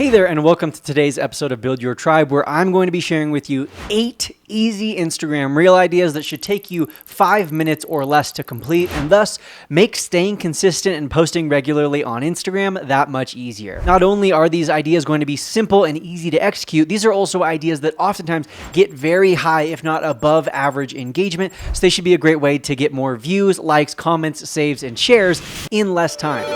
Hey there, and welcome to today's episode of Build Your Tribe, where I'm going to be sharing with you 8 easy Instagram reel ideas that should take you 5 minutes or less to complete, and thus make staying consistent and posting regularly on Instagram that much easier. Not only are these ideas going to be simple and easy to execute, these are also ideas that oftentimes get very high, if not above average engagement, so they should be a great way to get more views, likes, comments, saves, and shares in less time.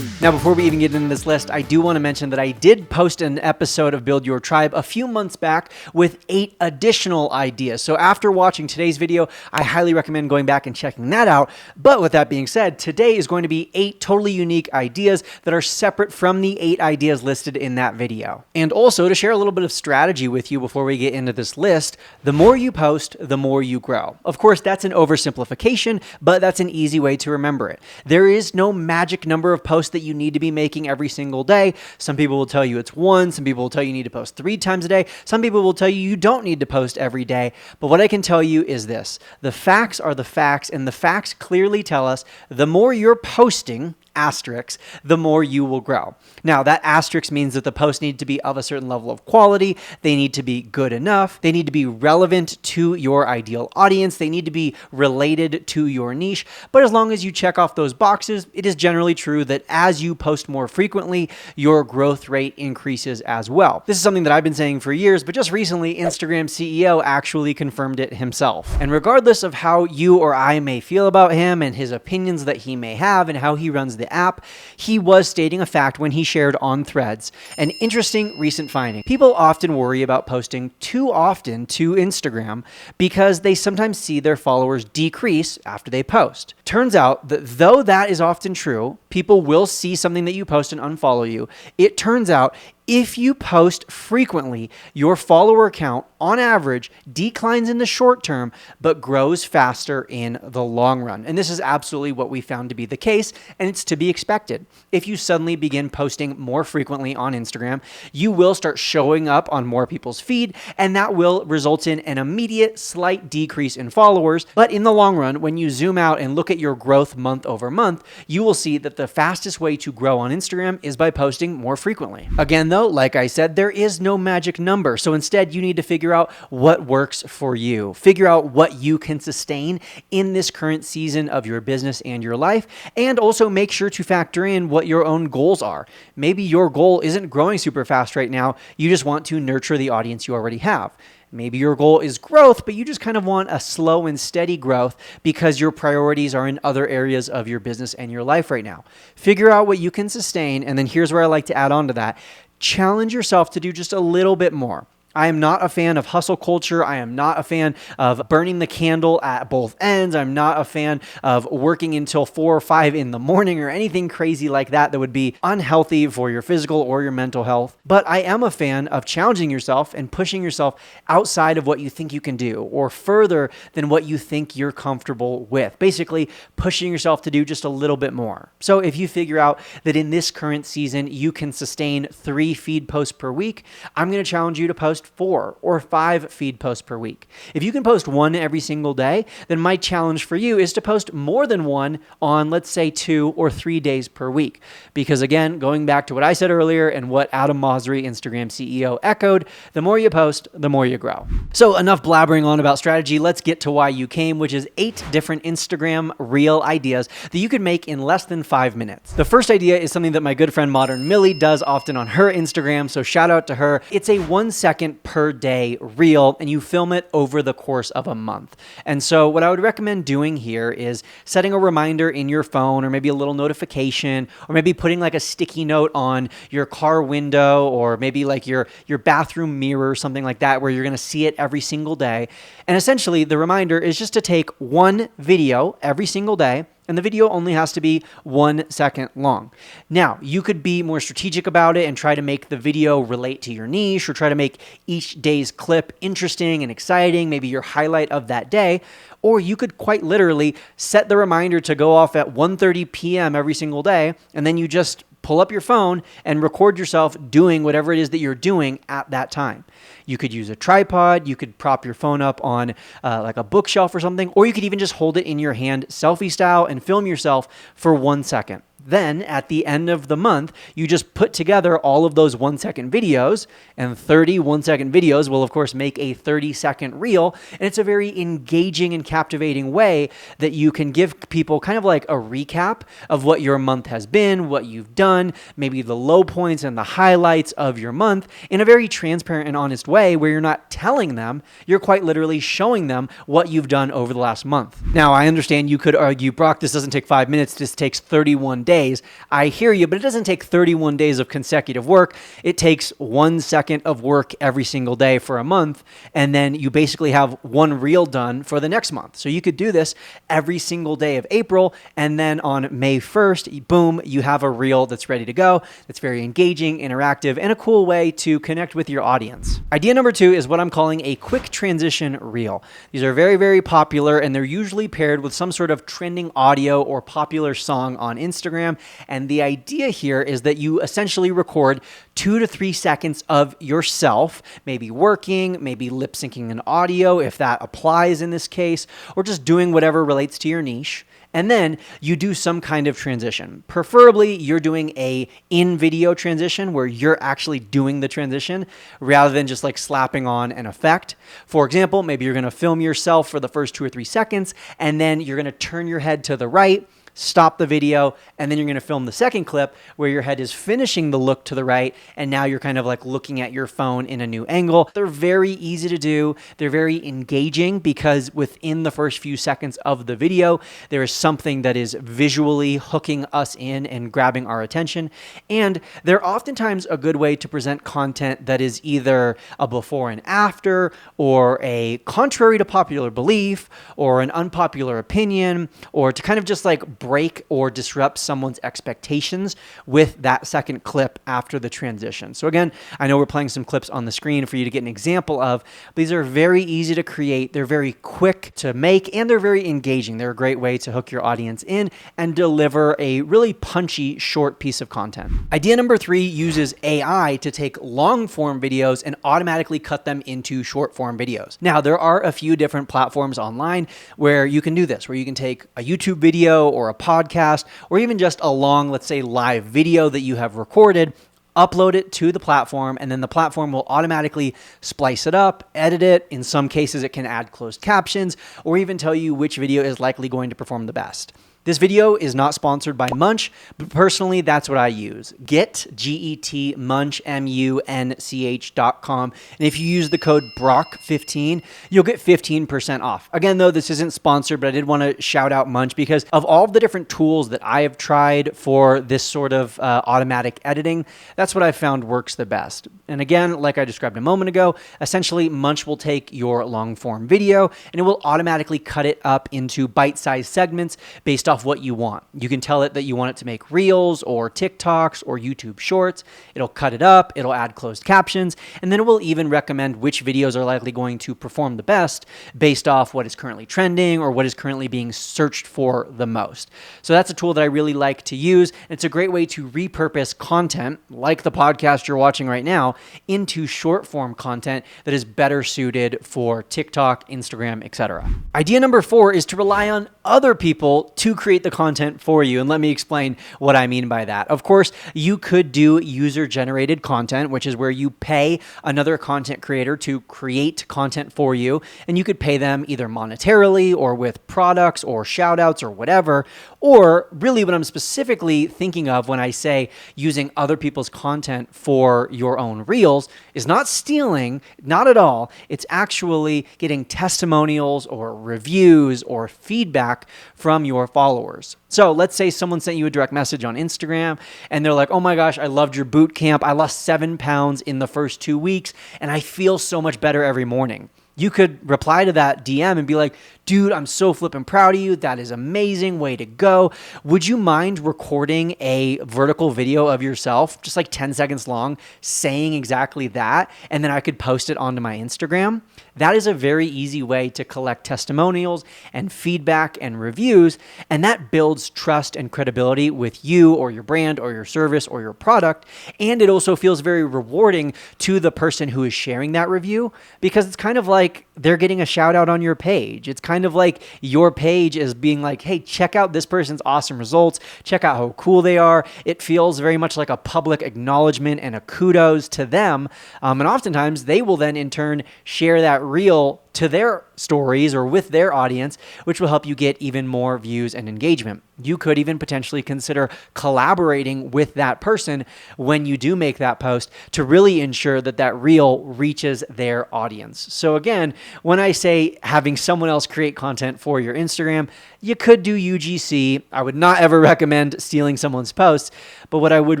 Now, before we even get into this list, I do want to mention that I did post an episode of Build Your Tribe a few months back with 8 additional ideas. So after watching today's video, I highly recommend going back and checking that out. But with that being said, today is going to be 8 totally unique ideas that are separate from the 8 ideas listed in that video. And also to share a little bit of strategy with you before we get into this list, the more you post, the more you grow. Of course, that's an oversimplification, but that's an easy way to remember it. There is no magic number of posts that you need to be making every single day. Some people will tell you it's 1. Some people will tell you need to post 3 times a day. Some people will tell you don't need to post every day. But what I can tell you is this: the facts are the facts, and the facts clearly tell us the more you're posting, asterisk, the more you will grow. Now, that asterisk means that the posts need to be of a certain level of quality. They need to be good enough. They need to be relevant to your ideal audience. They need to be related to your niche. But as long as you check off those boxes, it is generally true that as you post more frequently, your growth rate increases as well. This is something that I've been saying for years, but just recently, Instagram CEO actually confirmed it himself. And regardless of how you or I may feel about him and his opinions that he may have and how he runs the app, he was stating a fact when he shared on Threads an interesting recent finding. People often worry about posting too often to Instagram because they sometimes see their followers decrease after they post. Turns out that though that is often true, people will see something that you post and unfollow you. It turns out if you post frequently, your follower count on average declines in the short term, but grows faster in the long run. And this is absolutely what we found to be the case, and it's to be expected. If you suddenly begin posting more frequently on Instagram, you will start showing up on more people's feed, and that will result in an immediate slight decrease in followers. But in the long run, when you zoom out and look at your growth month over month, you will see that the fastest way to grow on Instagram is by posting more frequently. Again, though, like I said, there is no magic number. So instead, you need to figure out what works for you. Figure out what you can sustain in this current season of your business and your life. And also make sure to factor in what your own goals are. Maybe your goal isn't growing super fast right now. You just want to nurture the audience you already have. Maybe your goal is growth, but you just kind of want a slow and steady growth because your priorities are in other areas of your business and your life right now. Figure out what you can sustain, and then here's where I like to add on to that. Challenge yourself to do just a little bit more. I am not a fan of hustle culture. I am not a fan of burning the candle at both ends. I'm not a fan of working until 4 or 5 in the morning or anything crazy like that that would be unhealthy for your physical or your mental health. But I am a fan of challenging yourself and pushing yourself outside of what you think you can do or further than what you think you're comfortable with. Basically, pushing yourself to do just a little bit more. So if you figure out that in this current season, you can sustain 3 feed posts per week, I'm going to challenge you to post 4 or 5 feed posts per week. If you can post 1 every single day, then my challenge for you is to post more than 1 on, let's say, 2 or 3 days per week. Because again, going back to what I said earlier and what Adam Mosseri, Instagram CEO, echoed, the more you post, the more you grow. So enough blabbering on about strategy. Let's get to why you came, which is 8 different Instagram reel ideas that you could make in less than 5 minutes. The first idea is something that my good friend Modern Millie does often on her Instagram, so shout out to her. It's a 1-second per day reel, and you film it over the course of a month. And so what I would recommend doing here is setting a reminder in your phone, or maybe a little notification, or maybe putting like a sticky note on your car window, or maybe like your bathroom mirror, something like that, where you're going to see it every single day. And essentially the reminder is just to take 1 video every single day, and the video only has to be 1 second long. Now, you could be more strategic about it and try to make the video relate to your niche, or try to make each day's clip interesting and exciting, maybe your highlight of that day. Or you could quite literally set the reminder to go off at 1:30 p.m. every single day, and then you just pull up your phone and record yourself doing whatever it is that you're doing at that time. You could use a tripod, you could prop your phone up on like a bookshelf or something, or you could even just hold it in your hand selfie style and film yourself for 1 second. Then at the end of the month, you just put together all of those 1-second videos, and 30 1-second videos will of course make a 30-second reel. And it's a very engaging and captivating way that you can give people kind of like a recap of what your month has been, what you've done, maybe the low points and the highlights of your month in a very transparent and honest way where you're not telling them, you're quite literally showing them what you've done over the last month. Now, I understand you could argue, Brock, this doesn't take 5 minutes, this takes 31 days. I hear you, but it doesn't take 31 days of consecutive work. It takes 1 second of work every single day for a month, and then you basically have one reel done for the next month. So you could do this every single day of April, and then on May 1st, boom, you have a reel that's ready to go. That's very engaging, interactive, and a cool way to connect with your audience. Idea number 2 is what I'm calling a quick transition reel. These are very, very popular, and they're usually paired with some sort of trending audio or popular song on Instagram. And the idea here is that you essentially record 2 to 3 seconds of yourself, maybe working, maybe lip syncing an audio, if that applies in this case, or just doing whatever relates to your niche. And then you do some kind of transition. Preferably, you're doing a in-video transition where you're actually doing the transition rather than just like slapping on an effect. For example, maybe you're going to film yourself for the first 2 or 3 seconds, and then you're going to turn your head to the right, stop the video, and then you're going to film the second clip where your head is finishing the look to the right, and now you're kind of like looking at your phone in a new angle. They're very easy to do. They're very engaging because within the first few seconds of the video, there is something that is visually hooking us in and grabbing our attention. And they're oftentimes a good way to present content that is either a before and after, or a contrary to popular belief, or an unpopular opinion, or to kind of just like break or disrupt someone's expectations with that second clip after the transition. So again, I know we're playing some clips on the screen for you to get an example of. These are very easy to create. They're very quick to make, and they're very engaging. They're a great way to hook your audience in and deliver a really punchy, short piece of content. Idea number 3 uses AI to take long form videos and automatically cut them into short form videos. Now, there are a few different platforms online where you can do this, where you can take a YouTube video or a podcast, or even just a long, let's say, live video that you have recorded, upload it to the platform, and then the platform will automatically splice it up, edit it. In some cases, it can add closed captions, or even tell you which video is likely going to perform the best. This video is not sponsored by Munch, but personally, that's what I use. Get, G-E-T, Munch, M-U-N-C-H.com. And if you use the code BROCK15, you'll get 15% off. Again, though, this isn't sponsored, but I did want to shout out Munch because of all of the different tools that I have tried for this sort of automatic editing, that's what I found works the best. And again, like I described a moment ago, essentially Munch will take your long form video and it will automatically cut it up into bite-sized segments based off what you want. You can tell it that you want it to make Reels or TikToks or YouTube Shorts. It'll cut it up, it'll add closed captions, and then it will even recommend which videos are likely going to perform the best based off what is currently trending or what is currently being searched for the most. So that's a tool that I really like to use. It's a great way to repurpose content, like the podcast you're watching right now, into short form content that is better suited for TikTok, Instagram, etc. Idea number 4 is to rely on other people to create the content for you. And let me explain what I mean by that. Of course, you could do user-generated content, which is where you pay another content creator to create content for you. And you could pay them either monetarily or with products or shout outs or whatever. Or really what I'm specifically thinking of when I say using other people's content for your own reels is not stealing, not at all. It's actually getting testimonials or reviews or feedback from your followers. So let's say someone sent you a direct message on Instagram and they're like, oh my gosh, I loved your boot camp. I lost 7 pounds in the first 2 weeks and I feel so much better every morning. You could reply to that DM and be like, dude, I'm so flippin' proud of you. That is amazing. Way to go. Would you mind recording a vertical video of yourself, just like 10 seconds long, saying exactly that? And then I could post it onto my Instagram. That is a very easy way to collect testimonials and feedback and reviews, and that builds trust and credibility with you or your brand or your service or your product. And it also feels very rewarding to the person who is sharing that review, because it's kind of like they're getting a shout out on your page. It's kind of like your page is being like, hey, check out this person's awesome results. Check out how cool they are. It feels very much like a public acknowledgement and a kudos to them. And oftentimes they will then in turn share that reel to their stories or with their audience, which will help you get even more views and engagement. You could even potentially consider collaborating with that person when you do make that post to really ensure that that reel reaches their audience. So again, when I say having someone else create content for your Instagram, you could do UGC. I would not ever recommend stealing someone's posts, but what I would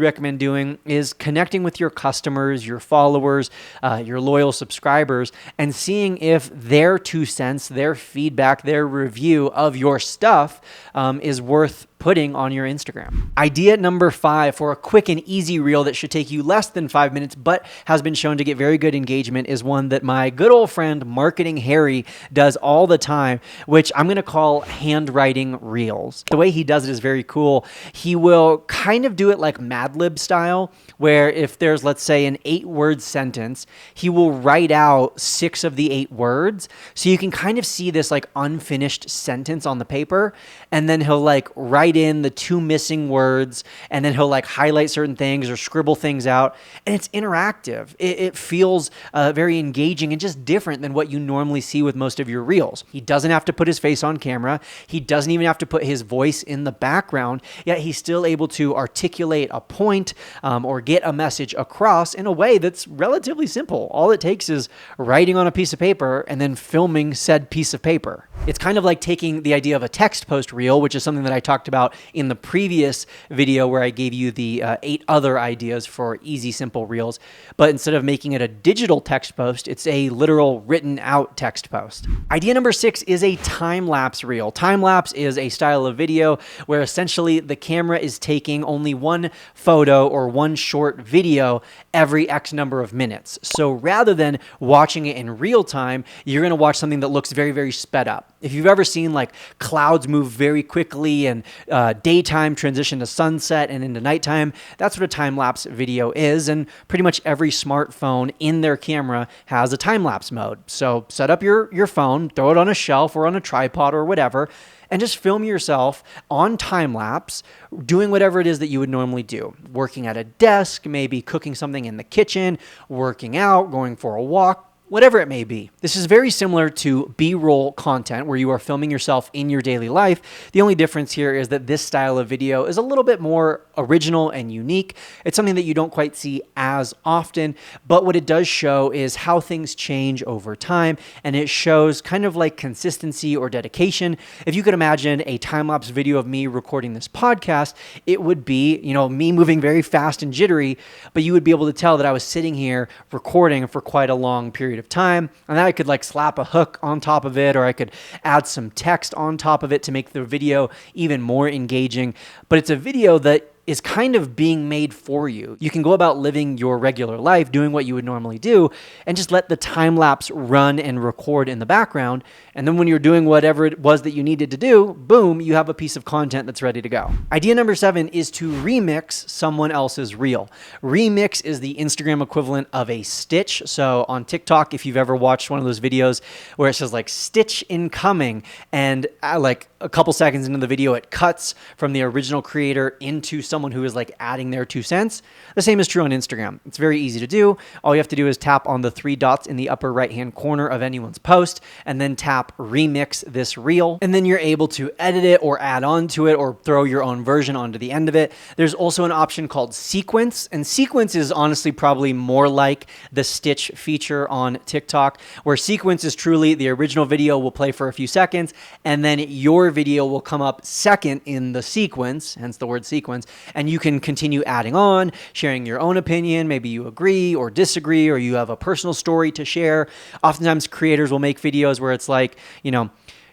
recommend doing is connecting with your customers, your followers, your loyal subscribers, and seeing if their 2 cents, their feedback, their review of your stuff is worth putting on your Instagram. Idea number 5 for a quick and easy reel that should take you less than 5 minutes, but has been shown to get very good engagement, is one that my good old friend Marketing Harry does all the time, which I'm going to call handwriting reels. The way he does it is very cool. He will kind of do it like Mad Lib style, where if there's, let's say, an 8-word sentence, he will write out 6 of the 8 words. So you can kind of see this like unfinished sentence on the paper, and then he'll like write in the 2 missing words, and then he'll like highlight certain things or scribble things out, and it's interactive. It feels very engaging and just different than what you normally see with most of your reels. He doesn't have to put his face on camera. He doesn't even have to put his voice in the background, yet he's still able to articulate a point or get a message across in a way that's relatively simple. All it takes is writing on a piece of paper and then filming said piece of paper. It's kind of like taking the idea of a text post reel, which is something that I talked about in the previous video where I gave you the 8 other ideas for easy, simple reels. But instead of making it a digital text post, it's a literal written out text post. Idea number 6 is a time-lapse reel. Time-lapse is a style of video where essentially the camera is taking only one photo or one short video every X number of minutes. So rather than watching it in real time, you're going to watch something that looks very, very sped up. If you've ever seen like clouds move very quickly and daytime transition to sunset and into nighttime, that's what a time-lapse video is. And pretty much every smartphone in their camera has a time-lapse mode. So set up your phone, throw it on a shelf or on a tripod or whatever, and just film yourself on time-lapse doing whatever it is that you would normally do. Working at a desk, maybe cooking something in the kitchen, working out, going for a walk, whatever it may be. This is very similar to B-roll content where you are filming yourself in your daily life. The only difference here is that this style of video is a little bit more original and unique. It's something that you don't quite see as often, but what it does show is how things change over time, and it shows kind of like consistency or dedication. If you could imagine a time-lapse video of me recording this podcast, it would be, me moving very fast and jittery, but you would be able to tell that I was sitting here recording for quite a long period of time, and then I could like slap a hook on top of it, or I could add some text on top of it to make the video even more engaging. But it's a video that is kind of being made for you. You can go about living your regular life, doing what you would normally do, and just let the time-lapse run and record in the background. And then when you're doing whatever it was that you needed to do, boom, you have a piece of content that's ready to go. Idea number 7 is to remix someone else's reel. Remix is the Instagram equivalent of a stitch. So on TikTok, if you've ever watched one of those videos where it says like stitch incoming, and like a couple seconds into the video, it cuts from the original creator into someone who is like adding their 2 cents. The same is true on Instagram. It's very easy to do. All you have to do is tap on the 3 dots in the upper right-hand corner of anyone's post, and then tap remix this reel. And then you're able to edit it or add on to it or throw your own version onto the end of it. There's also an option called sequence, and sequence is honestly probably more like the stitch feature on TikTok, where sequence is truly the original video will play for a few seconds, and then your video will come up second in the sequence, hence the word sequence, and you can continue adding on, sharing your own opinion. Maybe you agree or disagree, or you have a personal story to share. Oftentimes creators will make videos where it's like,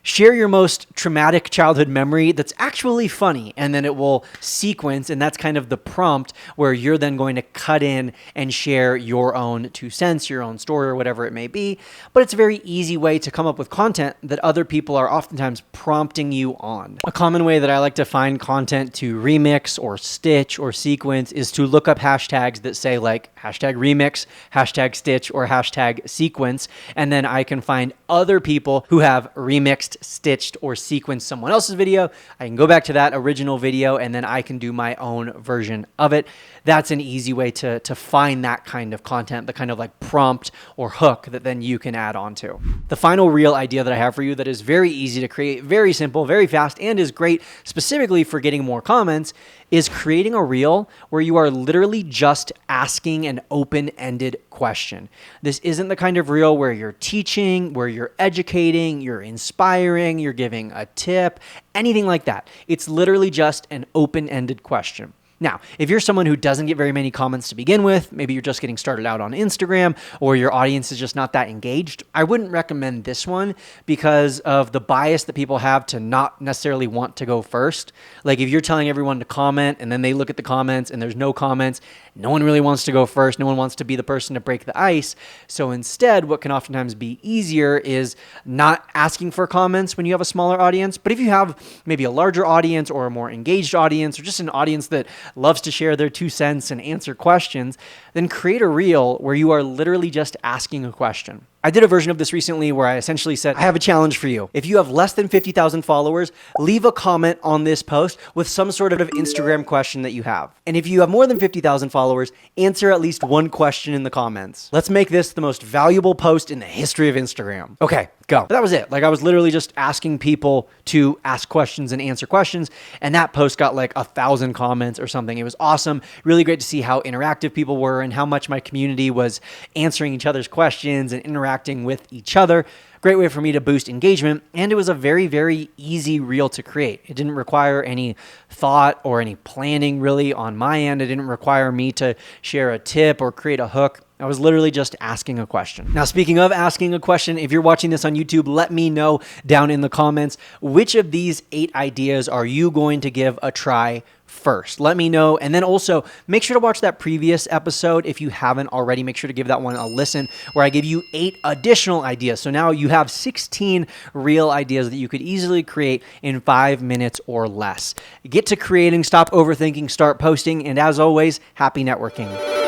Share your most traumatic childhood memory that's actually funny, and then it will sequence, and that's kind of the prompt where you're then going to cut in and share your own 2 cents, your own story, or whatever it may be. But it's a very easy way to come up with content that other people are oftentimes prompting you on. A common way that I like to find content to remix or stitch or sequence is to look up hashtags that say like hashtag remix, hashtag stitch, or hashtag sequence, and then I can find other people who have remixed, stitched, or sequenced someone else's video. I can go back to that original video and then I can do my own version of it. That's an easy way to find that kind of content, the kind of like prompt or hook that then you can add on to. The final reel idea that I have for you that is very easy to create, very simple, very fast, and is great specifically for getting more comments is creating a reel where you are literally just asking an open-ended question. This isn't the kind of reel where you're teaching, where you're educating, you're inspiring, you're giving a tip, anything like that. It's literally just an open-ended question. Now, if you're someone who doesn't get very many comments to begin with, maybe you're just getting started out on Instagram or your audience is just not that engaged, I wouldn't recommend this one because of the bias that people have to not necessarily want to go first. Like if you're telling everyone to comment and then they look at the comments and there's no comments, no one really wants to go first. No one wants to be the person to break the ice. So instead, what can oftentimes be easier is not asking for comments when you have a smaller audience. But if you have maybe a larger audience or a more engaged audience or just an audience that loves to share their 2 cents and answer questions, then create a reel where you are literally just asking a question. I did a version of this recently where I essentially said, I have a challenge for you. If you have less than 50,000 followers, leave a comment on this post with some sort of Instagram question that you have. And if you have more than 50,000 followers, answer at least one question in the comments. Let's make this the most valuable post in the history of Instagram. Okay, go. But that was it. Like I was literally just asking people to ask questions and answer questions. And that post got like 1,000 comments or something. It was awesome. Really great to see how interactive people were and how much my community was answering each other's questions and interacting with each other. Great way for me to boost engagement, and it was a very, very easy reel to create. It didn't require any thought or any planning really on my end. It didn't require me to share a tip or create a hook. I was literally just asking a question. Now, speaking of asking a question, if you're watching this on YouTube, let me know down in the comments, which of these 8 ideas are you going to give a try first? Let me know. And then also make sure to watch that previous episode. If you haven't already, make sure to give that one a listen where I give you 8 additional ideas. So now you have 16 real ideas that you could easily create in 5 minutes or less. Get to creating, stop overthinking, start posting. And as always, happy networking.